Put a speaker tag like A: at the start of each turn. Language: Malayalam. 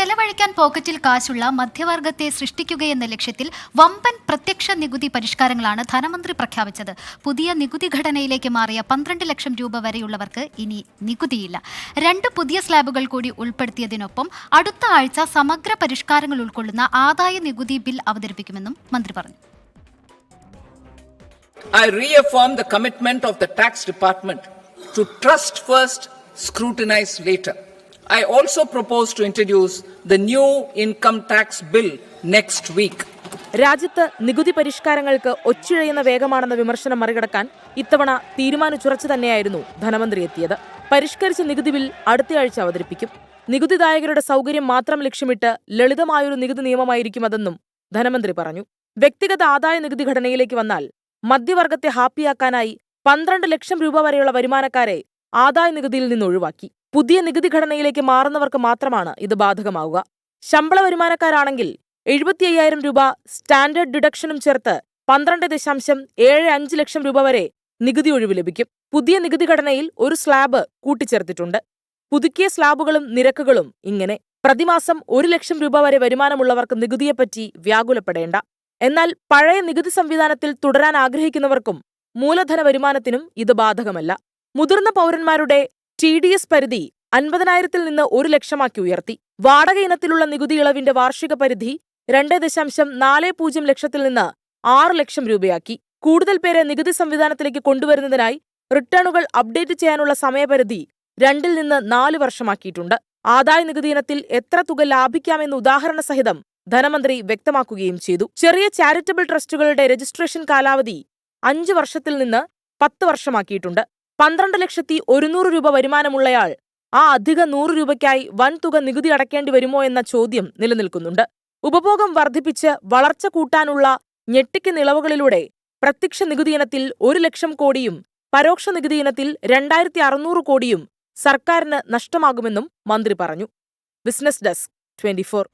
A: ചെലവഴിക്കാൻ പോക്കറ്റിൽ കാശുള്ള മധ്യവർഗത്തെ സൃഷ്ടിക്കുകയെന്ന ലക്ഷ്യത്തിൽ വമ്പൻ പ്രത്യക്ഷ നികുതി പരിഷ്കാരങ്ങളാണ് ധനമന്ത്രി പ്രഖ്യാപിച്ചത്. പുതിയ നികുതി ഘടനയിലേക്ക് മാറിയ 12 ലക്ഷം രൂപ വരെയുള്ളവർക്ക് ഇനി നികുതിയില്ല. 2 പുതിയ സ്ലാബുകൾ കൂടി ഉൾപ്പെടുത്തിയതിനൊപ്പം അടുത്ത ആഴ്ച സമഗ്ര പരിഷ്കാരങ്ങൾ ഉൾക്കൊള്ളുന്ന ആദായ നികുതി ബിൽ അവതരിപ്പിക്കുമെന്നും മന്ത്രി പറഞ്ഞു.
B: I reaffirm the commitment of the tax department to trust first, scrutinize later. I also propose to introduce the new income tax bill next week.
C: രാജ്യത്ത് നികുതി പരിഷ്കാരങ്ങൾക്ക് ഒച്ചിഴയുന്ന വേഗമാണെന്ന വിമർശനം മറികടക്കാൻ ഇത്തവണ തീരുമാനിച്ചുറച്ചു തന്നെയായിരുന്നു ധനമന്ത്രി എത്തിയത്. പരിഷ്കരിച്ച നികുതി ബിൽ അടുത്തയാഴ്ച അവതരിപ്പിക്കും. നികുതിദായകരുടെ സൗകര്യം മാത്രം ലക്ഷ്യമിട്ട് ലളിതമായൊരു നികുതി നിയമമായിരിക്കും അതെന്നും ധനമന്ത്രി പറഞ്ഞു. വ്യക്തിഗത ആദായ നികുതി ഘടനയിലേക്ക് വന്നാൽ മധ്യവർഗത്തെ ഹാപ്പിയാക്കാനായി 12 ലക്ഷം രൂപ വരെയുള്ള വരുമാനക്കാരെ ആദായ നികുതിയിൽ നിന്ന് ഒഴിവാക്കി. പുതിയ നികുതി ഘടനയിലേക്ക് മാറുന്നവർക്ക് മാത്രമാണ് ഇത് ബാധകമാവുക. ശമ്പള വരുമാനക്കാരാണെങ്കിൽ 75,000 രൂപ സ്റ്റാൻഡേർഡ് ഡിഡക്ഷനും ചേർത്ത് 12.75 ലക്ഷം രൂപ വരെ നികുതി ഒഴിവ് ലഭിക്കും. പുതിയ നികുതി ഘടനയിൽ ഒരു സ്ലാബ് കൂട്ടിച്ചേർത്തിട്ടുണ്ട്. പുതുക്കിയ സ്ലാബുകളും നിരക്കുകളും ഇങ്ങനെ: പ്രതിമാസം 1 ലക്ഷം രൂപ വരെ വരുമാനമുള്ളവർക്ക് നികുതിയെപ്പറ്റി വ്യാകുലപ്പെടേണ്ട. എന്നാൽ പഴയ നികുതി സംവിധാനത്തിൽ തുടരാൻ ആഗ്രഹിക്കുന്നവർക്കും മൂലധന വരുമാനത്തിനും ഇത് ബാധകമല്ല. മുതിർന്ന പൗരന്മാരുടെ TDS പരിധി 50,000-ൽ നിന്ന് 1 ലക്ഷമാക്കി ഉയർത്തി. വാടക ഇനത്തിലുള്ള നികുതി ഇളവിന്റെ വാർഷിക പരിധി 2.40 ലക്ഷത്തിൽ നിന്ന് 6 ലക്ഷം രൂപയാക്കി. കൂടുതൽ പേരെ നികുതി സംവിധാനത്തിലേക്ക് കൊണ്ടുവരുന്നതിനായി റിട്ടേണുകൾ അപ്ഡേറ്റ് ചെയ്യാനുള്ള സമയപരിധി 2-ൽ നിന്ന് 4 വർഷമാക്കിയിട്ടുണ്ട്. ആദായ നികുതി ഇനത്തിൽ എത്ര തുക ലാഭിക്കാമെന്ന് ഉദാഹരണ സഹിതം ധനമന്ത്രി വ്യക്തമാക്കുകയും ചെയ്തു. ചെറിയ ചാരിറ്റബിൾ ട്രസ്റ്റുകളുടെ രജിസ്ട്രേഷൻ കാലാവധി 5 വർഷത്തിൽ നിന്ന് 10 വർഷമാക്കിയിട്ടുണ്ട്. 12,100,000 രൂപ വരുമാനമുള്ളയാൾ ആ അധിക 100 രൂപയ്ക്കായി വൻതുക നികുതി അടയ്ക്കേണ്ടി വരുമോ എന്ന ചോദ്യം നിലനിൽക്കുന്നുണ്ട്. ഉപഭോഗം വർദ്ധിപ്പിച്ച് വളർച്ച കൂട്ടാനുള്ള ഞെട്ടിക്കുന്ന ഇളവുകളിലൂടെ പ്രത്യക്ഷ നികുതി ഇനത്തിൽ 1 ലക്ഷം കോടിയും പരോക്ഷ നികുതി ഇനത്തിൽ 2,600 കോടിയും സർക്കാരിന് നഷ്ടമാകുമെന്നും മന്ത്രി പറഞ്ഞു. Business desk 24.